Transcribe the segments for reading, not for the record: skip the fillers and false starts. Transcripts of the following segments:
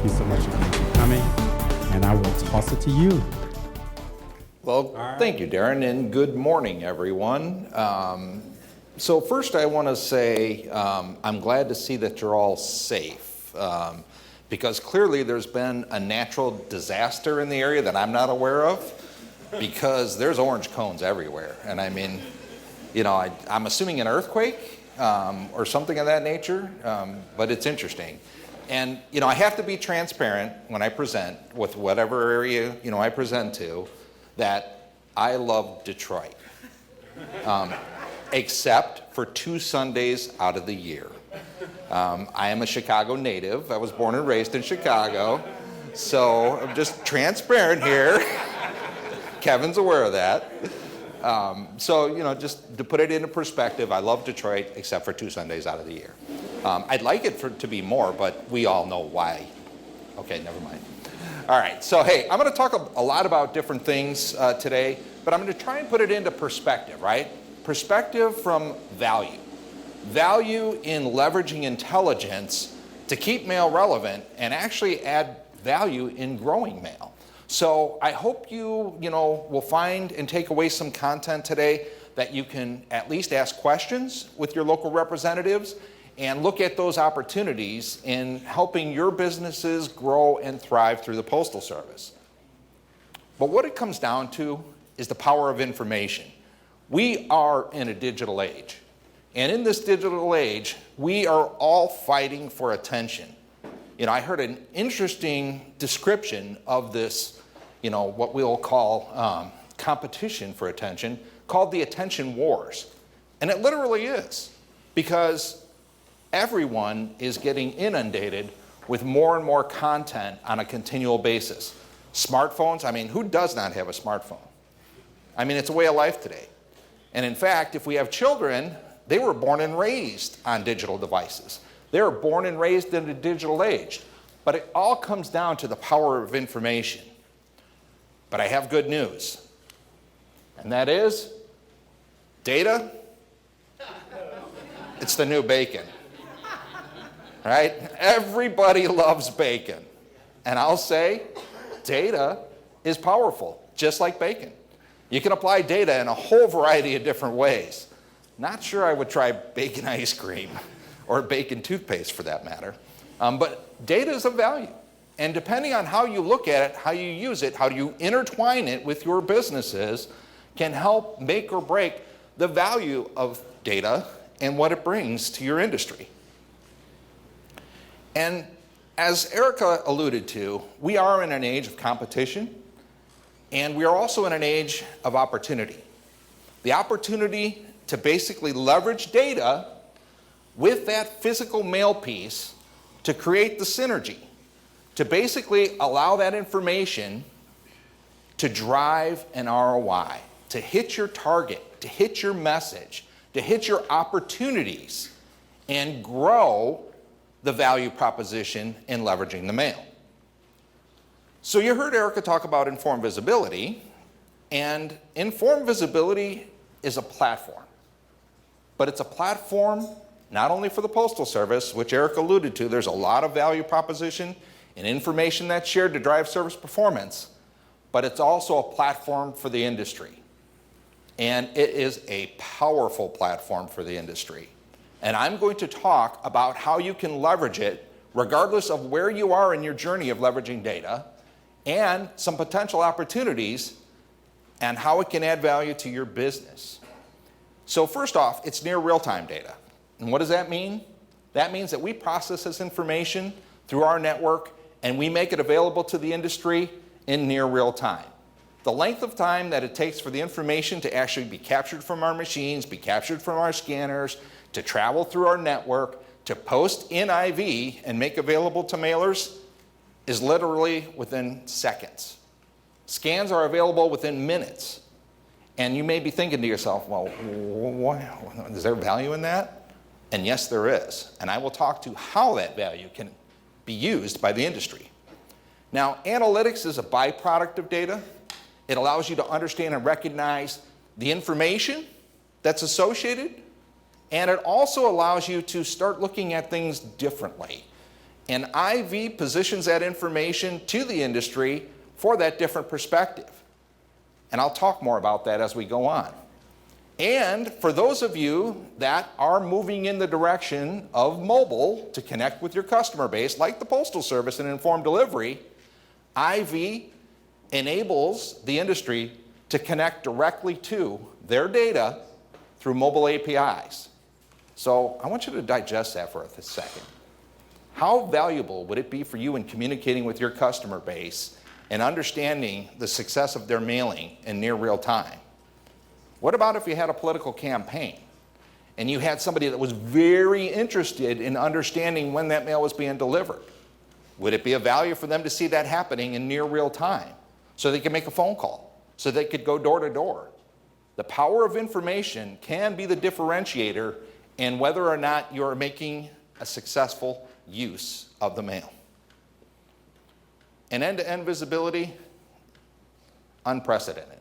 you so much again for coming, and I will toss it to you. Well, thank you, Darren, and good morning, everyone. So first I want to say I'm glad to see that you're all safe, because clearly there's been a natural disaster in the area that I'm not aware of, because there's orange cones everywhere. And I mean, I'm assuming an earthquake or something of that nature, but it's interesting. And, I have to be transparent when I present with whatever area, I present to, that I love Detroit, except for 2 Sundays out of the year. I am a Chicago native. I was born and raised in Chicago, so I'm just transparent here. Kevin's aware of that. So, just to put it into perspective, I love Detroit except for 2 Sundays out of the year. I'd like it to be more, but we all know why. Okay, never mind. All right, so hey, I'm going to talk a lot about different things today, but I'm going to try and put it into perspective, right? Perspective from value. Value in leveraging intelligence to keep mail relevant and actually add value in growing mail. So I hope you, will find and take away some content today that you can at least ask questions with your local representatives and look at those opportunities in helping your businesses grow and thrive through the Postal Service. But what it comes down to is the power of information. We are in a digital age. And in this digital age, we are all fighting for attention. I heard an interesting description of this, what we'll call competition for attention, called the attention wars. And it literally is, because everyone is getting inundated with more and more content on a continual basis. Smartphones, who does not have a smartphone? It's a way of life today. And in fact, if we have children, they were born and raised on digital devices. They were born and raised in a digital age. But it all comes down to the power of information. But I have good news. And that is, data, it's the new bacon. Right? Everybody loves bacon. And I'll say, data is powerful, just like bacon. You can apply data in a whole variety of different ways. Not sure I would try bacon ice cream or bacon toothpaste for that matter. But data is of value. And depending on how you look at it, how you use it, how you intertwine it with your businesses, can help make or break the value of data and what it brings to your industry. And as Erica alluded to, we are in an age of competition, and we are also in an age of opportunity. The opportunity to basically leverage data with that physical mail piece to create the synergy, to basically allow that information to drive an ROI, to hit your target, to hit your message, to hit your opportunities, and grow the value proposition in leveraging the mail. So you heard Erica talk about informed visibility, and informed visibility is a platform. But it's a platform not only for the Postal Service, which Erica alluded to, there's a lot of value proposition and information that's shared to drive service performance, but it's also a platform for the industry. And it is a powerful platform for the industry. And I'm going to talk about how you can leverage it regardless of where you are in your journey of leveraging data, and some potential opportunities and how it can add value to your business. So first off, it's near real-time data. And what does that mean? That means that we process this information through our network and we make it available to the industry in near real time. The length of time that it takes for the information to actually be captured from our machines, be captured from our scanners, to travel through our network, to post in IV and make available to mailers is literally within seconds. Scans are available within minutes. And you may be thinking to yourself, well, is there value in that? And yes, there is. And I will talk to how that value can be used by the industry. Now, analytics is a byproduct of data. It allows you to understand and recognize the information that's associated, and it also allows you to start looking at things differently. And IV positions that information to the industry for that different perspective. And I'll talk more about that as we go on. And for those of you that are moving in the direction of mobile to connect with your customer base, like the Postal Service and Informed Delivery, IV enables the industry to connect directly to their data through mobile APIs. So I want you to digest that for a second. How valuable would it be for you in communicating with your customer base and understanding the success of their mailing in near real time? What about if you had a political campaign and you had somebody that was very interested in understanding when that mail was being delivered? Would it be of value for them to see that happening in near real time so they could make a phone call, so they could go door to door? The power of information can be the differentiator in whether or not you're making a successful use of the mail. And end-to-end visibility, unprecedented.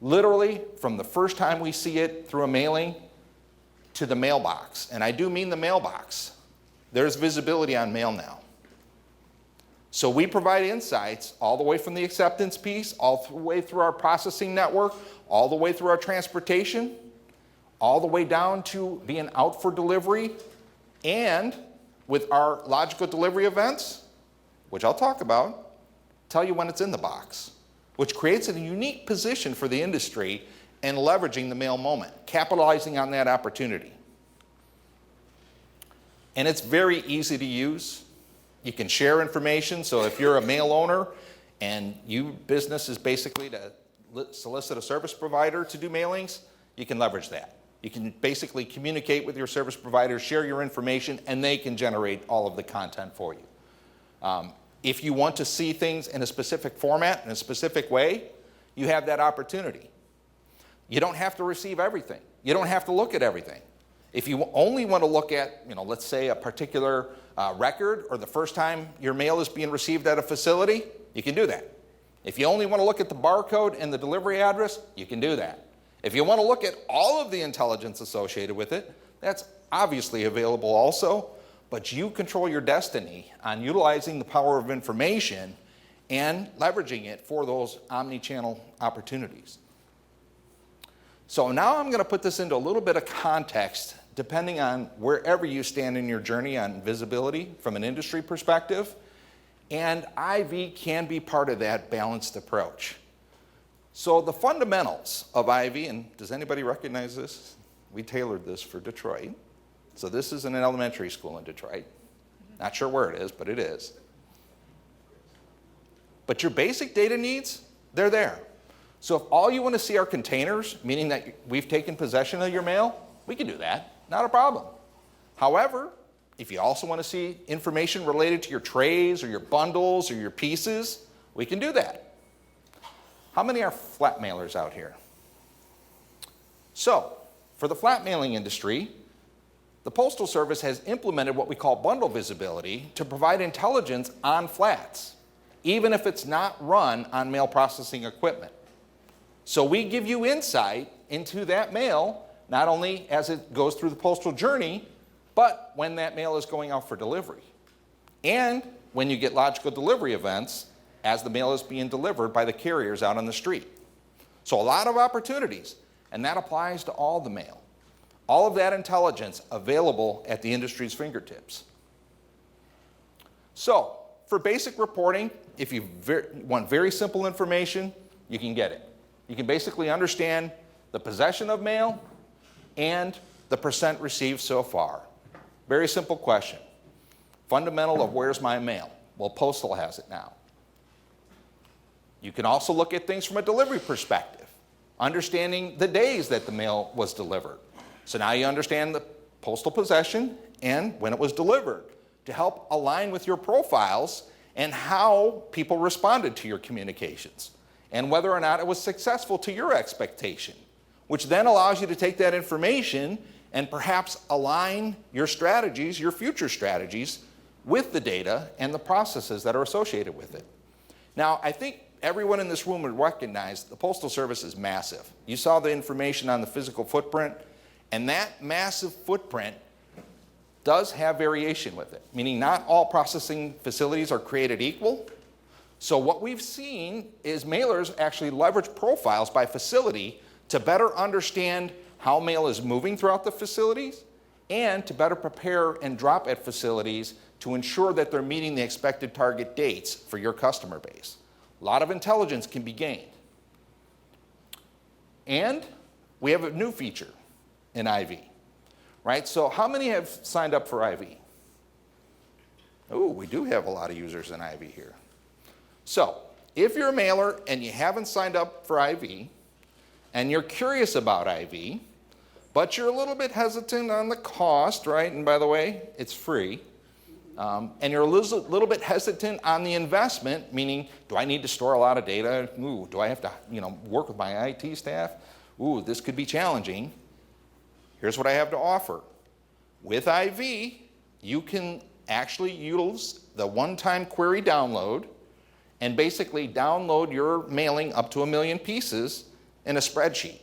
Literally, from the first time we see it through a mailing to the mailbox, and I do mean the mailbox, there's visibility on mail now. So we provide insights all the way from the acceptance piece, all the way through our processing network, all the way through our transportation, all the way down to being out for delivery, and with our logical delivery events, which I'll talk about, tell you when it's in the box, which creates a unique position for the industry in leveraging the mail moment, capitalizing on that opportunity. And it's very easy to use. You can share information, so if you're a mail owner and your business is basically to solicit a service provider to do mailings, you can leverage that. You can basically communicate with your service provider, share your information, and they can generate all of the content for you. If you want to see things in a specific format, in a specific way, you have that opportunity. You don't have to receive everything. You don't have to look at everything. If you only want to look at, let's say a particular record or the first time your mail is being received at a facility, you can do that. If you only want to look at the barcode and the delivery address, you can do that. If you want to look at all of the intelligence associated with it, that's obviously available also, but you control your destiny on utilizing the power of information and leveraging it for those omni-channel opportunities. So now I'm going to put this into a little bit of context depending on wherever you stand in your journey on visibility from an industry perspective, and IV can be part of that balanced approach. So the fundamentals of IV, and does anybody recognize this? We tailored this for Detroit. So this is in an elementary school in Detroit. Not sure where it is, but it is. But your basic data needs, they're there. So if all you want to see are containers, meaning that we've taken possession of your mail, we can do that, not a problem. However, if you also want to see information related to your trays or your bundles or your pieces, we can do that. How many are flat mailers out here? So, for the flat mailing industry, the Postal Service has implemented what we call bundle visibility to provide intelligence on flats, even if it's not run on mail processing equipment. So we give you insight into that mail, not only as it goes through the postal journey, but when that mail is going out for delivery. And when you get logical delivery events, as the mail is being delivered by the carriers out on the street. So a lot of opportunities, and that applies to all the mail. All of that intelligence available at the industry's fingertips. So, for basic reporting, if you want very simple information, you can get it. You can basically understand the possession of mail and the percent received so far. Very simple question. Fundamental of where's my mail? Well, Postal has it now. You can also look at things from a delivery perspective, understanding the days that the mail was delivered. So now you understand the postal possession and when it was delivered to help align with your profiles and how people responded to your communications and whether or not it was successful to your expectation, which then allows you to take that information and perhaps align your strategies, your future strategies, with the data and the processes that are associated with it. Now, I think everyone in this room would recognize the Postal Service is massive. You saw the information on the physical footprint, and that massive footprint does have variation with it, meaning not all processing facilities are created equal. So what we've seen is mailers actually leverage profiles by facility to better understand how mail is moving throughout the facilities and to better prepare and drop at facilities to ensure that they're meeting the expected target dates for your customer base. A lot of intelligence can be gained. And we have a new feature in IV, right? So how many have signed up for IV? Oh, we do have a lot of users in IV here. So if you're a mailer and you haven't signed up for IV and you're curious about IV, but you're a little bit hesitant on the cost, right? And by the way, it's free. And you're a little bit hesitant on the investment, meaning, do I need to store a lot of data? Ooh, do I have to, work with my IT staff? Ooh, this could be challenging. Here's what I have to offer. With IV, you can actually use the one-time query download and basically download your mailing up to 1 million pieces in a spreadsheet.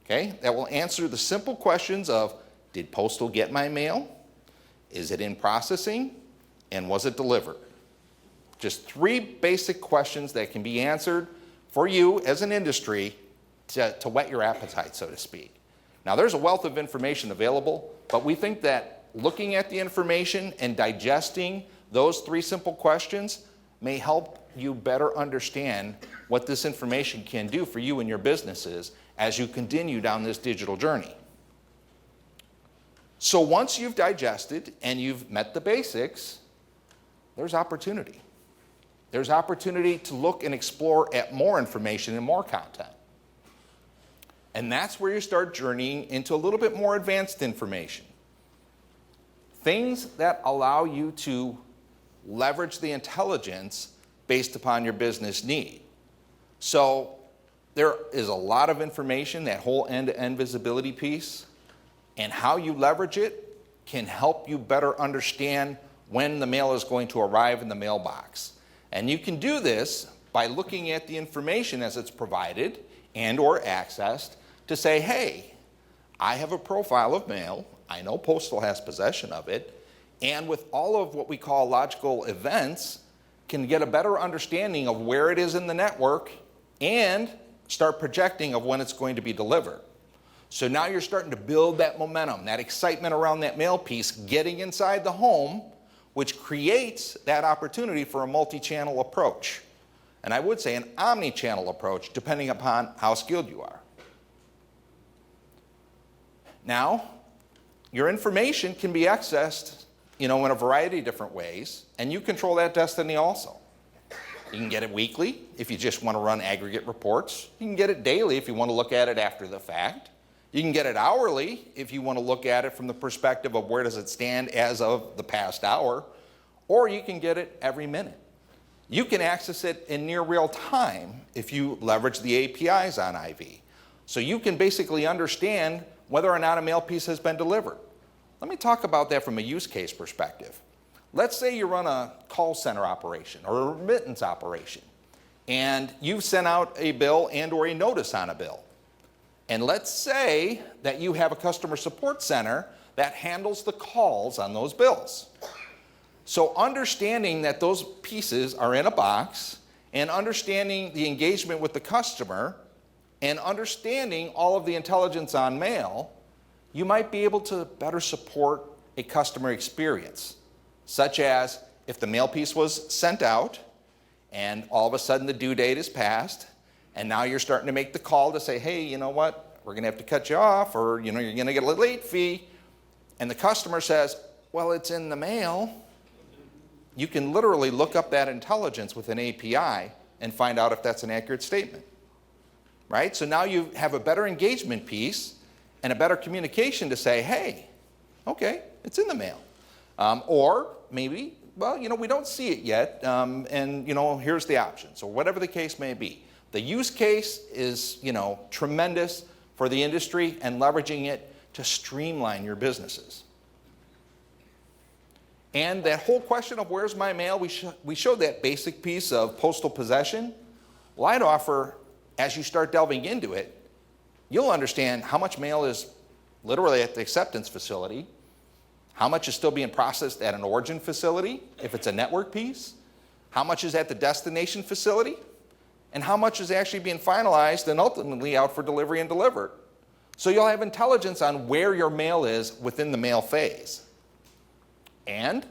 Okay? That will answer the simple questions of, did Postal get my mail? Is it in processing? And was it delivered? Just 3 basic questions that can be answered for you as an industry to whet your appetite, so to speak. Now, there's a wealth of information available, but we think that looking at the information and digesting those 3 simple questions may help you better understand what this information can do for you and your businesses as you continue down this digital journey. So once you've digested and you've met the basics, there's opportunity. There's opportunity to look and explore at more information and more content. And that's where you start journeying into a little bit more advanced information. Things that allow you to leverage the intelligence based upon your business need. So there is a lot of information, that whole end-to-end visibility piece, and how you leverage it can help you better understand when the mail is going to arrive in the mailbox. And you can do this by looking at the information as it's provided and or accessed to say, hey, I have a profile of mail, I know Postal has possession of it, and with all of what we call logical events, can get a better understanding of where it is in the network and start projecting of when it's going to be delivered. So now you're starting to build that momentum, that excitement around that mail piece getting inside the home, which creates that opportunity for a multi-channel approach. And I would say an omni-channel approach, depending upon how skilled you are. Now, your information can be accessed, in a variety of different ways, and you control that destiny also. You can get it weekly if you just want to run aggregate reports. You can get it daily if you want to look at it after the fact. You can get it hourly if you want to look at it from the perspective of where does it stand as of the past hour, or you can get it every minute. You can access it in near real time if you leverage the APIs on IV. So you can basically understand whether or not a mail piece has been delivered. Let me talk about that from a use case perspective. Let's say you run a call center operation or a remittance operation, and you've sent out a bill and or a notice on a bill. And let's say that you have a customer support center that handles the calls on those bills. So understanding that those pieces are in a box and understanding the engagement with the customer and understanding all of the intelligence on mail, you might be able to better support a customer experience, such as if the mail piece was sent out and all of a sudden the due date is passed, and now you're starting to make the call to say, hey, you know what, we're going to have to cut you off, or you're going to get a late fee. And the customer says, well, it's in the mail. You can literally look up that intelligence with an API and find out if that's an accurate statement. Right? So now you have a better engagement piece and a better communication to say, hey, okay, it's in the mail. Or maybe, well, we don't see it yet, and here's the option. So whatever the case may be. The use case is, tremendous for the industry and leveraging it to streamline your businesses. And that whole question of where's my mail, we showed that basic piece of postal possession. Well, I'd offer, as you start delving into it, you'll understand how much mail is literally at the acceptance facility, How much is still being processed at an origin facility, if it's a network piece? How much is at the destination facility? And how much is actually being finalized and ultimately out for delivery and delivered? So you'll have intelligence on where your mail is within the mail phase. And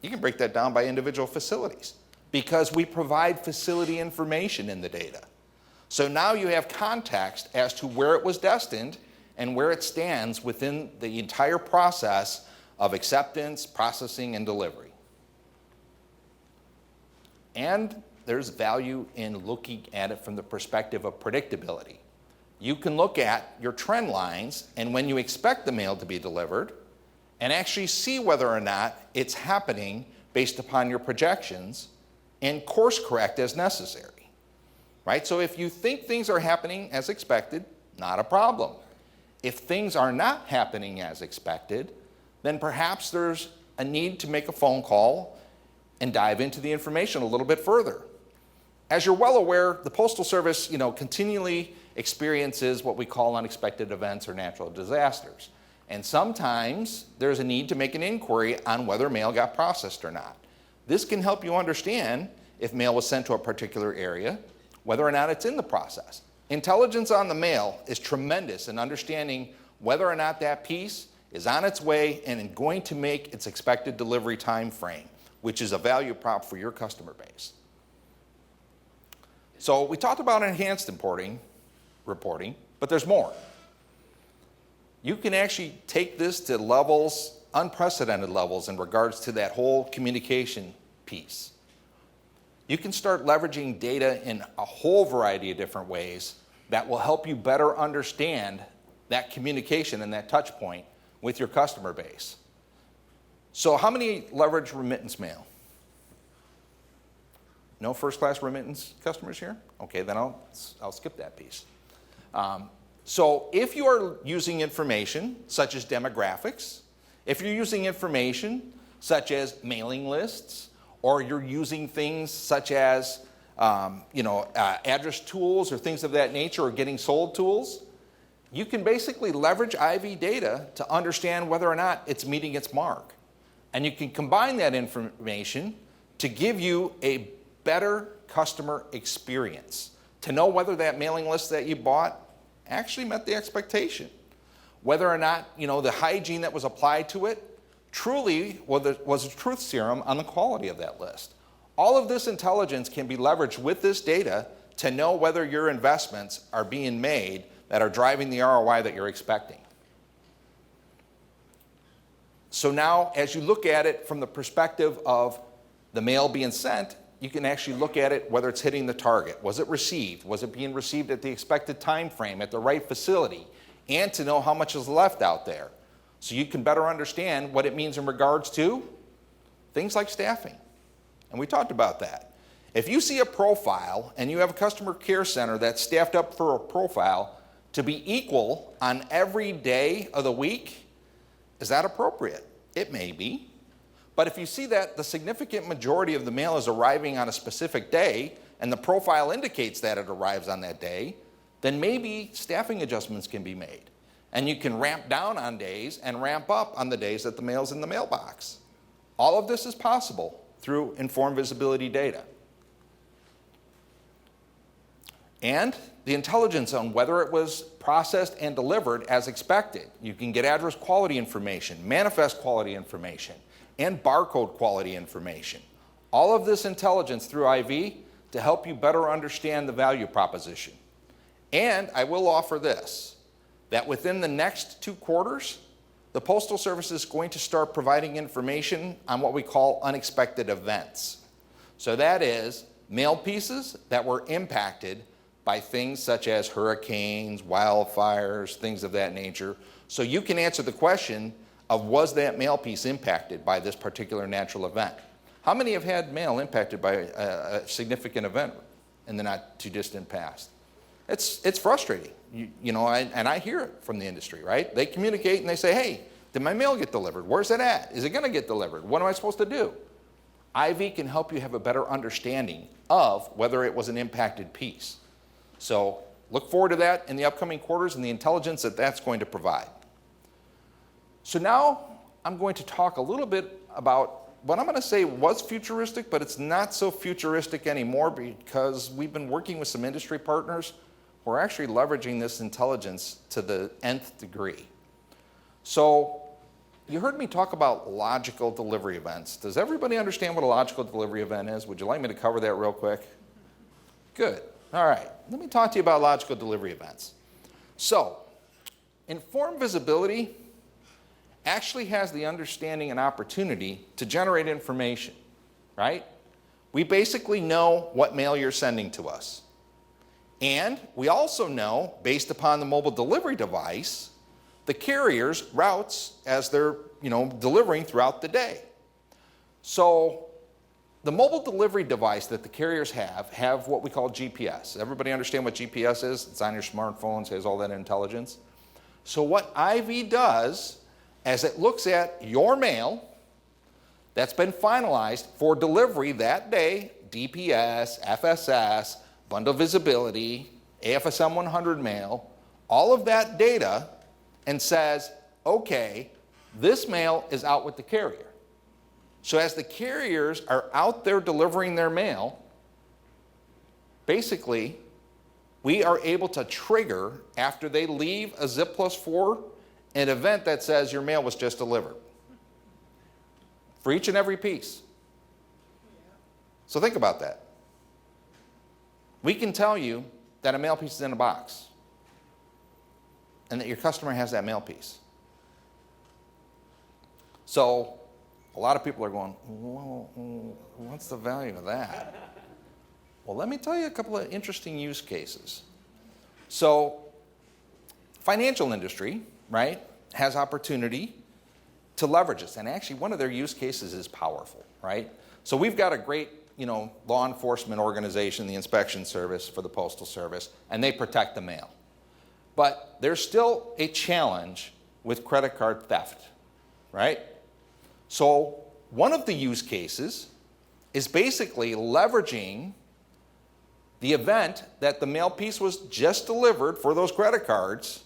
you can break that down by individual facilities because we provide facility information in the data. So now you have context as to where it was destined and where it stands within the entire process of acceptance, processing, and delivery. And there's value in looking at it from the perspective of predictability. You can look at your trend lines and when you expect the mail to be delivered and actually see whether or not it's happening based upon your projections and course correct as necessary, right? So if you think things are happening as expected, not a problem. If things are not happening as expected, then perhaps there's a need to make a phone call and dive into the information a little bit further. As you're well aware, the Postal Service, continually experiences what we call unexpected events or natural disasters. And sometimes there's a need to make an inquiry on whether mail got processed or not. This can help you understand if mail was sent to a particular area, whether or not it's in the process. Intelligence on the mail is tremendous in understanding whether or not that piece is on its way and going to make its expected delivery time frame, which is a value prop for your customer base. So we talked about enhanced reporting, but there's more. You can actually take this to levels, unprecedented levels in regards to that whole communication piece. You can start leveraging data in a whole variety of different ways that will help you better understand that communication and that touch point with your customer base. So how many leverage remittance mail? No first-class remittance customers here? Okay, then I'll skip that piece. So if you are using information such as demographics, if you're using information such as mailing lists, or you're using things such as address tools or things of that nature, or getting sold tools, you can basically leverage IV data to understand whether or not it's meeting its mark. And you can combine that information to give you a better customer experience, to know whether that mailing list that you bought actually met the expectation, whether or not the hygiene that was applied to it truly was a truth serum on the quality of that list. All of this intelligence can be leveraged with this data to know whether your investments are being made that are driving the ROI that you're expecting. So now, as you look at it from the perspective of the mail being sent, you can actually look at it whether it's hitting the target. Was it received? Was it being received at the expected time frame, at the right facility? And to know how much is left out there. So you can better understand what it means in regards to things like staffing. And we talked about that. If you see a profile and you have a customer care center that's staffed up for a profile to be equal on every day of the week, is that appropriate? It may be. But if you see that the significant majority of the mail is arriving on a specific day and the profile indicates that it arrives on that day, then maybe staffing adjustments can be made. And you can ramp down on days and ramp up on the days that the mail's in the mailbox. All of this is possible through informed visibility data. And the intelligence on whether it was processed and delivered as expected. You can get address quality information, manifest quality information, and barcode quality information. All of this intelligence through IV to help you better understand the value proposition. And I will offer this, that within the next 2 quarters, the Postal Service is going to start providing information on what we call unexpected events. So that is mail pieces that were impacted by things such as hurricanes, wildfires, things of that nature. So you can answer the question of was that mail piece impacted by this particular natural event? How many have had mail impacted by a significant event in the not too distant past? It's frustrating, and I hear it from the industry, right? They communicate and they say, hey, did my mail get delivered? Where's it at? Is it gonna get delivered? What am I supposed to do? IV can help you have a better understanding of whether it was an impacted piece. So look forward to that in the upcoming quarters and the intelligence that that's going to provide. So now I'm going to talk a little bit about what I'm going to say was futuristic, but it's not so futuristic anymore because we've been working with some industry partners who are actually leveraging this intelligence to the nth degree. So you heard me talk about logical delivery events. Does everybody understand what a logical delivery event is? Would you like me to cover that real quick? Good. All right. Let me talk to you about logical delivery events. So, informed visibility actually has the understanding and opportunity to generate information, right? We basically know what mail you're sending to us. And we also know, based upon the mobile delivery device, the carrier's routes as they're, delivering throughout the day. So the mobile delivery device that the carriers have what we call GPS. Everybody understand what GPS is? It's on your smartphones, has all that intelligence. So what IV does, as it looks at your mail that's been finalized for delivery that day, DPS, FSS, bundle visibility, AFSM 100 mail, all of that data, and says, okay, this mail is out with the carrier. So as the carriers are out there delivering their mail, basically, we are able to trigger, after they leave a ZIP+4, an event that says your mail was just delivered. For each and every piece. So think about that. We can tell you that a mail piece is in a box and that your customer has that mail piece. So a lot of people are going, well, what's the value of that? Well, let me tell you a couple of interesting use cases. So financial industry, right, has opportunity to leverage this. And actually, one of their use cases is powerful, right? So we've got a great, law enforcement organization, the Inspection Service for the Postal Service, and they protect the mail. But there's still a challenge with credit card theft, right? So one of the use cases is basically leveraging the event that the mail piece was just delivered for those credit cards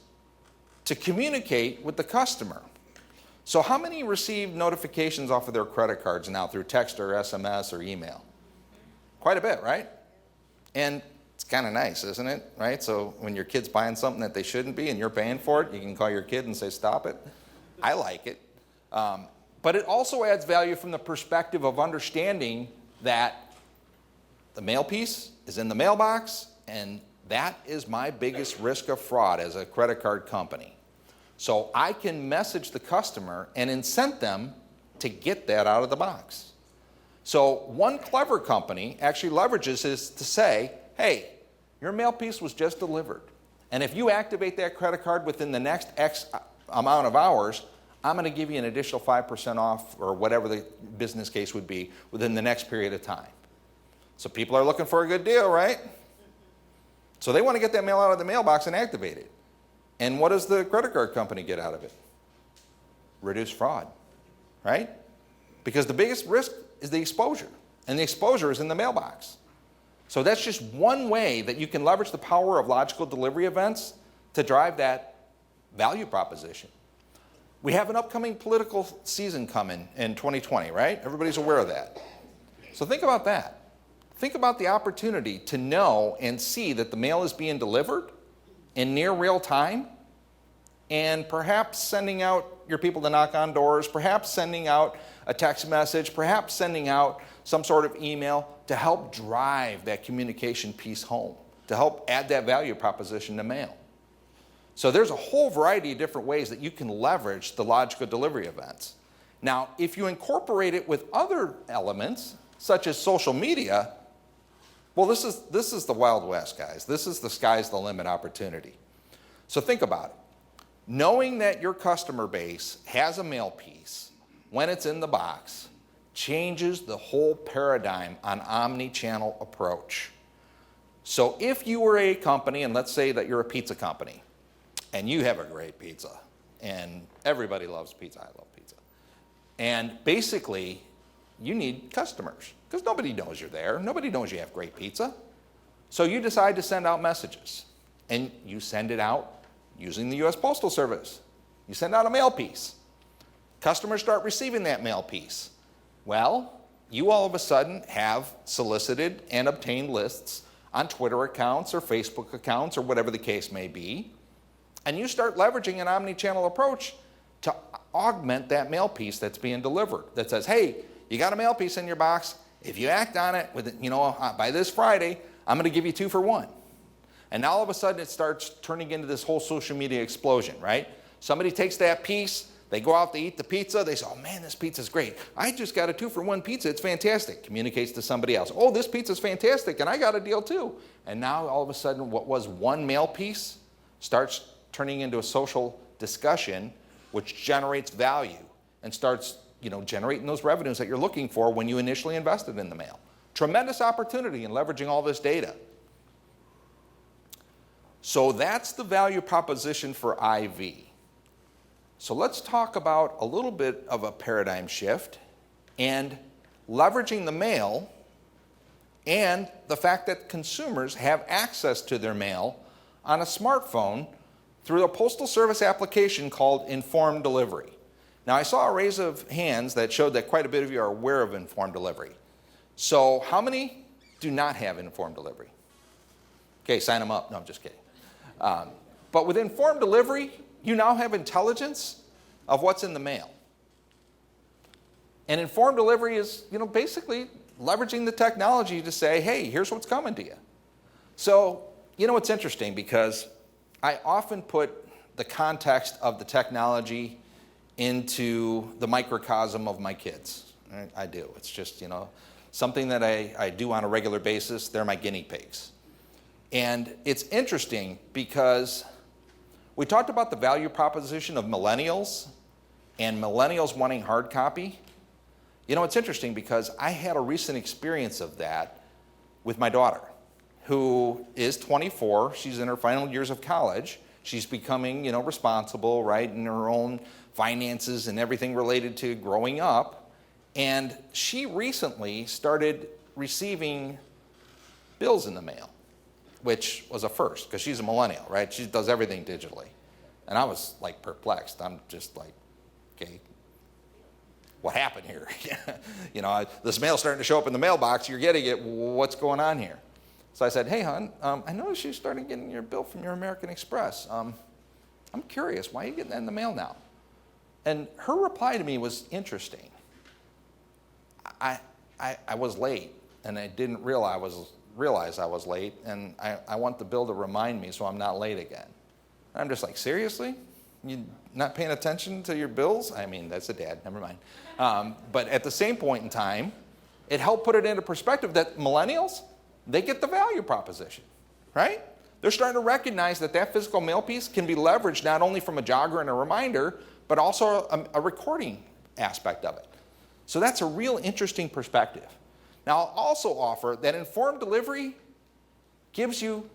to communicate with the customer. So how many receive notifications off of their credit cards now through text or SMS or email? Quite a bit, right? And it's kind of nice, isn't it? Right? So when your kid's buying something that they shouldn't be and you're paying for it, you can call your kid and say, stop it. I like it. But it also adds value from the perspective of understanding that the mail piece is in the mailbox, and that is my biggest risk of fraud as a credit card company. So I can message the customer and incent them to get that out of the box. So one clever company actually leverages this to say, hey, your mail piece was just delivered. And if you activate that credit card within the next X amount of hours, I'm going to give you an additional 5% off, or whatever the business case would be, within the next period of time. So people are looking for a good deal, right? So they want to get that mail out of the mailbox and activate it. And what does the credit card company get out of it? Reduce fraud, right? Because the biggest risk is the exposure, and the exposure is in the mailbox. So that's just one way that you can leverage the power of logical delivery events to drive that value proposition. We have an upcoming political season coming in 2020, right? Everybody's aware of that. So think about that. Think about the opportunity to know and see that the mail is being delivered in near real time, and perhaps sending out your people to knock on doors, perhaps sending out a text message, perhaps sending out some sort of email to help drive that communication piece home, to help add that value proposition to mail. So there's a whole variety of different ways that you can leverage the logical delivery events. Now, if you incorporate it with other elements, such as social media, well, this is the Wild West, guys. This is the sky's the limit opportunity. So think about it. Knowing that your customer base has a mail piece when it's in the box changes the whole paradigm on omni-channel approach. So if you were a company, and let's say that you're a pizza company, and you have a great pizza, and everybody loves pizza, I love pizza, and basically you need customers, because nobody knows you're there, nobody knows you have great pizza. So you decide to send out messages, and you send it out using the US Postal Service. You send out a mail piece. Customers start receiving that mail piece. Well, you all of a sudden have solicited and obtained lists on Twitter accounts or Facebook accounts or whatever the case may be, and you start leveraging an omni-channel approach to augment that mail piece that's being delivered that says, hey, you got a mail piece in your box. If you act on it by this Friday, I'm going to give you 2 for 1. And now all of a sudden it starts turning into this whole social media explosion, right? Somebody takes that piece, they go out to eat the pizza, they say, oh man, this pizza's great. I just got a 2 for 1 pizza, it's fantastic. Communicates to somebody else, oh, this pizza's fantastic, and I got a deal too. And now all of a sudden what was one mail piece starts turning into a social discussion which generates value and starts generating those revenues that you're looking for when you initially invested in the mail. Tremendous opportunity in leveraging all this data. So that's the value proposition for IV. So let's talk about a little bit of a paradigm shift and leveraging the mail and the fact that consumers have access to their mail on a smartphone through a postal service application called Informed Delivery. Now, I saw a raise of hands that showed that quite a bit of you are aware of Informed Delivery. So how many do not have Informed Delivery? Okay, sign them up. No, I'm just kidding. But with Informed Delivery, you now have intelligence of what's in the mail. And Informed Delivery is, basically leveraging the technology to say, hey, here's what's coming to you. So, it's interesting because I often put the context of the technology into the microcosm of my kids. I do. It's just, something that I do on a regular basis. They're my guinea pigs. And it's interesting because we talked about the value proposition of millennials and millennials wanting hard copy. It's interesting because I had a recent experience of that with my daughter, who is 24. She's in her final years of college. She's becoming, responsible, right, in her own finances and everything related to growing up. And she recently started receiving bills in the mail, which was a first because she's a millennial, right? She does everything digitally. And I was like perplexed. I'm just like, okay, what happened here? This mail's starting to show up in the mailbox. You're getting it. What's going on here? So I said, hey, hon, I noticed you started getting your bill from your American Express. I'm curious, why are you getting that in the mail now? And her reply to me was interesting. I was late, and I didn't realize I was late, and I want the bill to remind me so I'm not late again. And I'm just like, seriously? You not paying attention to your bills? I mean, that's a dad, never mind. But at the same point in time, it helped put it into perspective that millennials, they get the value proposition, right? They're starting to recognize that physical mail piece can be leveraged not only from a jogger and a reminder, but also a recording aspect of it. So that's a real interesting perspective. Now, I'll also offer that Informed Delivery gives you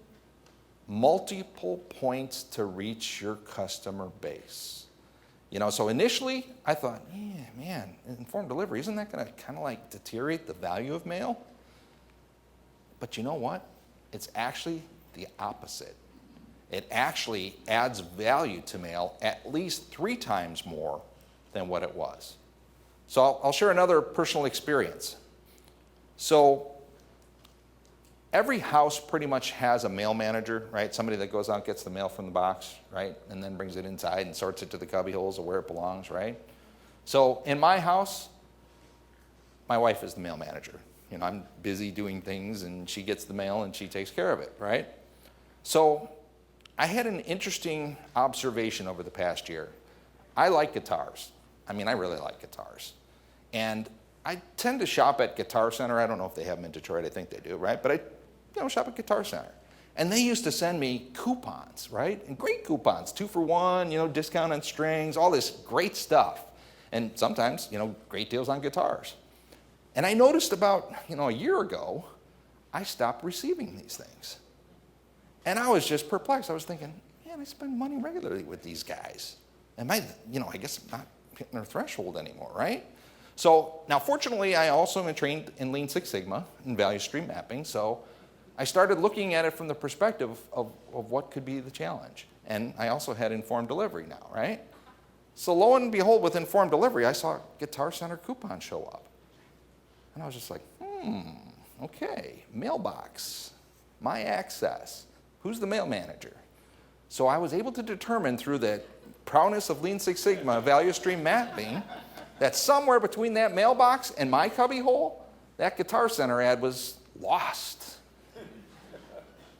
multiple points to reach your customer base. So initially I thought, yeah, man, Informed Delivery, isn't that going to kind of like deteriorate the value of mail? But you know what? It's actually the opposite. It actually adds value to mail at least 3 times more than what it was. So I'll share another personal experience. So every house pretty much has a mail manager, right? Somebody that goes out, gets the mail from the box, right? And then brings it inside and sorts it to the cubby holes of where it belongs, right? So in my house, my wife is the mail manager. I'm busy doing things and she gets the mail and she takes care of it, right? So I had an interesting observation over the past year. I like guitars. I really like guitars. And I tend to shop at Guitar Center. I don't know if they have them in Detroit. I think they do, right? But I shop at Guitar Center. And they used to send me coupons, right? And great coupons, 2 for 1, discount on strings, all this great stuff. And sometimes, great deals on guitars. And I noticed about, a year ago, I stopped receiving these things. And I was just perplexed. I was thinking, man, I spend money regularly with these guys. Am I, I guess I'm not hitting their threshold anymore, right? So now, fortunately, I also am trained in Lean Six Sigma and value stream mapping. So I started looking at it from the perspective of what could be the challenge. And I also had Informed Delivery now, right? So lo and behold, with Informed Delivery, I saw a Guitar Center coupon show up. And I was just like, okay, mailbox, my access, who's the mail manager? So I was able to determine through the prowess of Lean Six Sigma value stream mapping that somewhere between that mailbox and my cubbyhole, that Guitar Center ad was lost.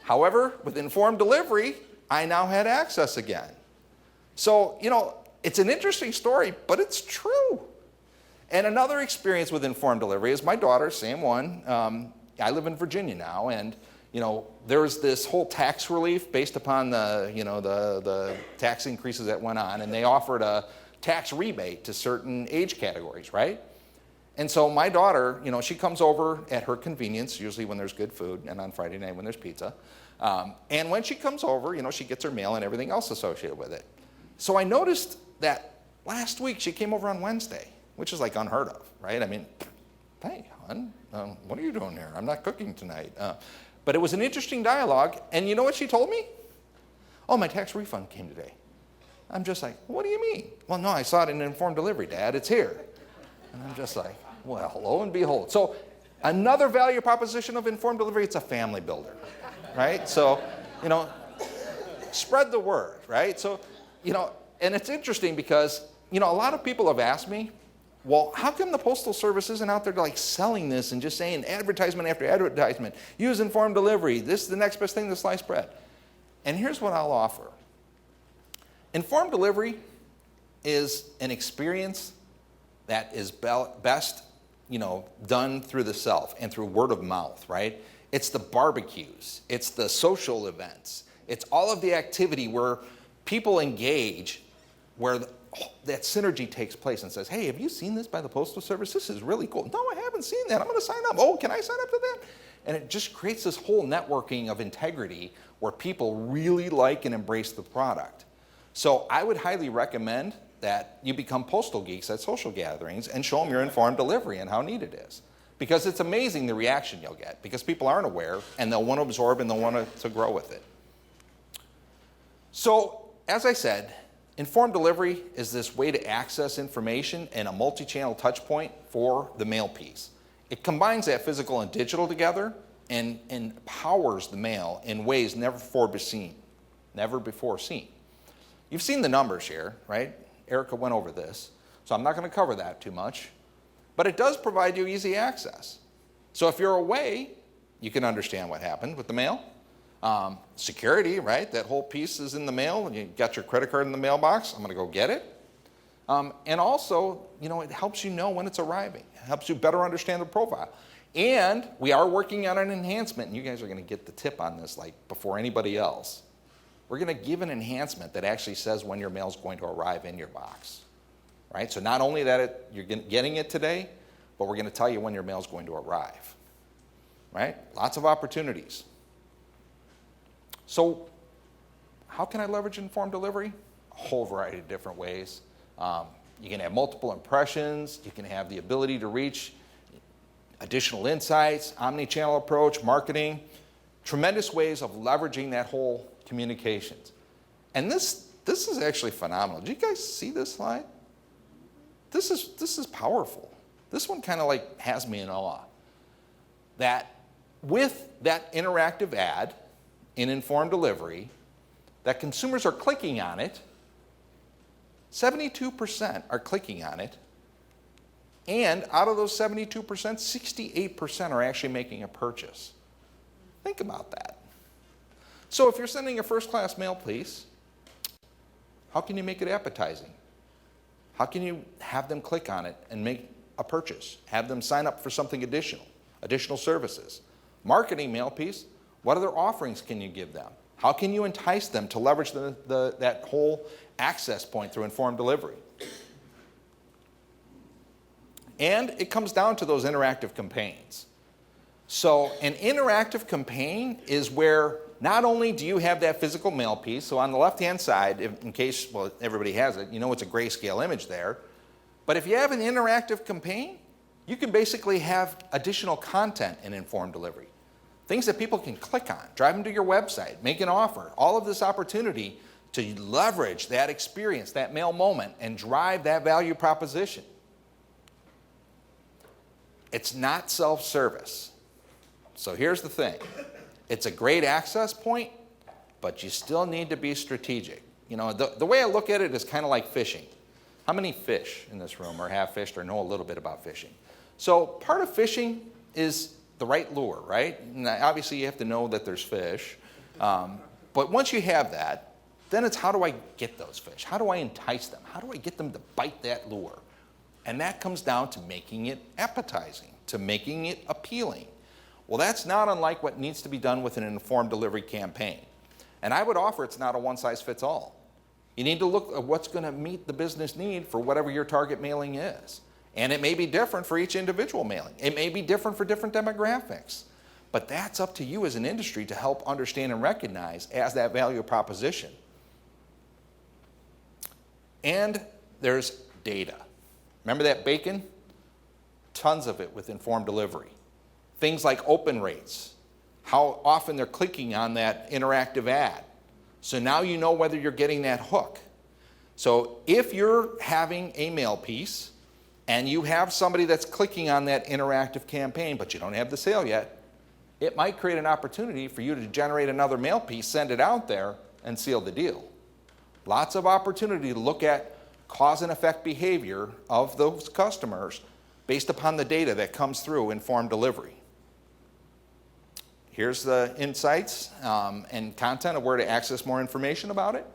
However, with Informed Delivery, I now had access again. So, it's an interesting story, but it's true. And another experience with Informed Delivery is my daughter, same one. I live in Virginia now, and there's this whole tax relief based upon the tax increases that went on, and they offered a tax rebate to certain age categories, right? And so my daughter, she comes over at her convenience, usually when there's good food, and on Friday night when there's pizza. And when she comes over, she gets her mail and everything else associated with it. So I noticed that last week she came over on Wednesday, which is like unheard of, right? I mean, hey, hon, what are you doing here? I'm not cooking tonight. But it was an interesting dialogue, and you know what she told me? Oh, my tax refund came today. I'm just like, what do you mean? Well, no, I saw it in Informed Delivery, Dad. It's here. And I'm just like, well, lo and behold. So another value proposition of Informed Delivery, it's a family builder, right? So, spread the word, right? So, and it's interesting because, a lot of people have asked me, well, how come the Postal Service isn't out there like selling this and just saying advertisement after advertisement, use Informed Delivery, this is the next best thing to sliced bread? And here's what I'll offer. Informed Delivery is an experience that is best, done through the self and through word of mouth, right? It's the barbecues, it's the social events, it's all of the activity where people engage, where that synergy takes place and says, hey, have you seen this by the Postal Service? This is really cool. No, I haven't seen that. I'm going to sign up. Oh, can I sign up to that? And it just creates this whole networking of integrity where people really like and embrace the product. So I would highly recommend that you become postal geeks at social gatherings and show them your Informed Delivery and how neat it is. Because it's amazing the reaction you'll get, because people aren't aware and they'll want to absorb and they'll want to grow with it. So, as I said, Informed Delivery is this way to access information and a multi-channel touch point for the mail piece. It combines that physical and digital together and empowers the mail in ways never before seen. You've seen the numbers here, right? Erica went over this, so I'm not going to cover that too much. But it does provide you easy access. So if you're away, you can understand what happened with the mail. Security, right? That whole piece is in the mail, and you got your credit card in the mailbox. I'm going to go get it. And also, it helps you know when it's arriving. It helps you better understand the profile. And we are working on an enhancement, and you guys are going to get the tip on this like before anybody else. We're going to give an enhancement that actually says when your mail is going to arrive in your box. Right? So not only that you're getting it today, but we're going to tell you when your mail is going to arrive. Right? Lots of opportunities. So how can I leverage Informed Delivery? A whole variety of different ways. You can have multiple impressions. You can have the ability to reach additional insights, omni-channel approach, marketing, tremendous ways of leveraging that whole communications. And this is actually phenomenal. Did you guys see this slide? This is powerful. This one kind of like has me in awe. That with that interactive ad in Informed Delivery, that consumers are clicking on it, 72% are clicking on it, and out of those 72%, 68% are actually making a purchase. Think about that. So if you're sending a first-class mail piece, how can you make it appetizing? How can you have them click on it and make a purchase? Have them sign up for something additional services? Marketing mail piece, what other offerings can you give them? How can you entice them to leverage that whole access point through Informed Delivery? And it comes down to those interactive campaigns. So an interactive campaign is where not only do you have that physical mail piece, so on the left-hand side, in case, well, everybody has it, it's a grayscale image there, but if you have an interactive campaign, you can basically have additional content in Informed Delivery. Things that people can click on, drive them to your website, make an offer, all of this opportunity to leverage that experience, that mail moment, and drive that value proposition. It's not self-service. So here's the thing. It's a great access point, but you still need to be strategic. You know, the way I look at it is kind of like fishing. How many fish in this room or have fished or know a little bit about fishing? So part of fishing is the right lure, right? And obviously you have to know that there's fish. But once you have that, then it's how do I get those fish? How do I entice them? How do I get them to bite that lure? And that comes down to making it appetizing, to making it appealing. Well, that's not unlike what needs to be done with an informed delivery campaign. And I would offer it's not a one-size-fits-all. You need to look at what's going to meet the business need for whatever your target mailing is. And it may be different for each individual mailing. It may be different for different demographics. But that's up to you as an industry to help understand and recognize as that value proposition. And there's data. Remember that bacon? Tons of it with informed delivery. Things like open rates, how often they're clicking on that interactive ad. So now you know whether you're getting that hook. So if you're having a mail piece and you have somebody that's clicking on that interactive campaign, but you don't have the sale yet, it might create an opportunity for you to generate another mail piece, send it out there, and seal the deal. Lots of opportunity to look at cause and effect behavior of those customers based upon the data that comes through informed delivery. Here's the insights and content of where to access more information about it.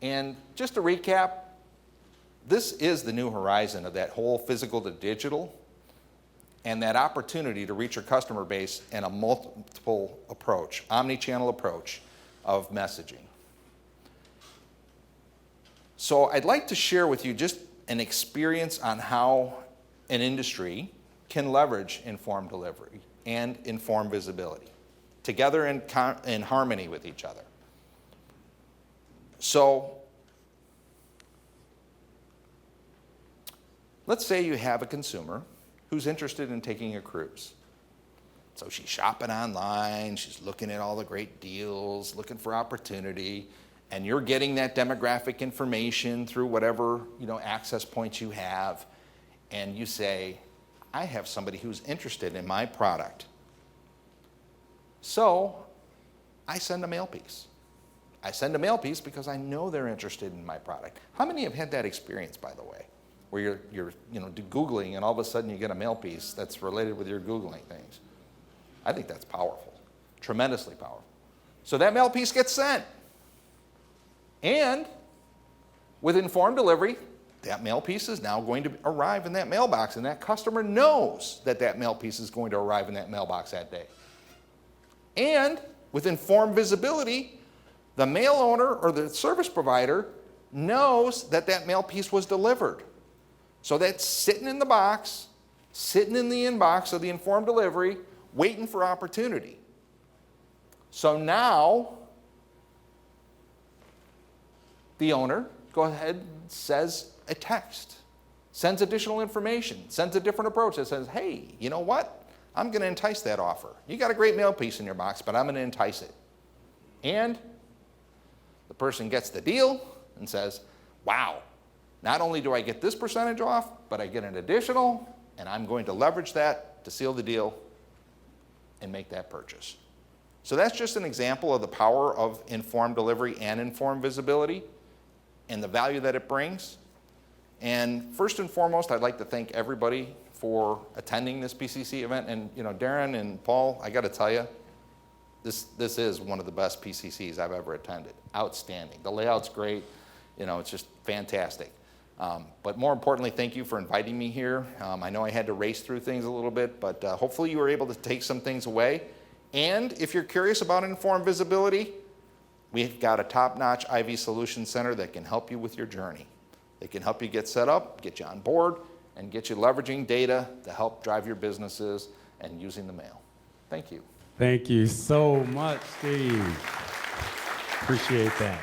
And just to recap, this is the new horizon of that whole physical to digital and that opportunity to reach your customer base in a multiple approach, omni-channel approach of messaging. So I'd like to share with you just an experience on how an industry can leverage informed delivery and informed visibility together in harmony with each other. So let's say you have a consumer who's interested in taking a cruise. So she's shopping online, she's looking at all the great deals, looking for opportunity, and you're getting that demographic information through whatever, access points you have, and you say, I have somebody who's interested in my product. So I send a mail piece. I send a mail piece because I know they're interested in my product. How many have had that experience, by the way, where you're Googling and all of a sudden you get a mail piece that's related with your Googling things? I think that's powerful, tremendously powerful. So that mail piece gets sent. And with informed delivery, that mail piece is now going to arrive in that mailbox, and that customer knows that that mail piece is going to arrive in that mailbox that day. And with informed visibility, the mail owner or the service provider knows that that mail piece was delivered. So that's sitting in the box, sitting in the inbox of the informed delivery, waiting for opportunity. So now, the owner go ahead and says a text, sends additional information, sends a different approach that says, hey, you know what? I'm going to entice that offer. You got a great mail piece in your box, but I'm going to entice it. And the person gets the deal and says, wow, not only do I get this percentage off, but I get an additional, and I'm going to leverage that to seal the deal and make that purchase. So that's just an example of the power of informed delivery and informed visibility and the value that it brings. And first and foremost, I'd like to thank everybody for attending this PCC event. And Darren and Paul, I got to tell you, this is one of the best PCCs I've ever attended. Outstanding. The layout's great. It's just fantastic. But more importantly, thank you for inviting me here. I know I had to race through things a little bit, but hopefully you were able to take some things away. And if you're curious about informed visibility, we've got a top-notch IV Solution Center that can help you with your journey. They can help you get set up, get you on board, and get you leveraging data to help drive your businesses and using the mail. Thank you. Thank you so much, Steve. Appreciate that.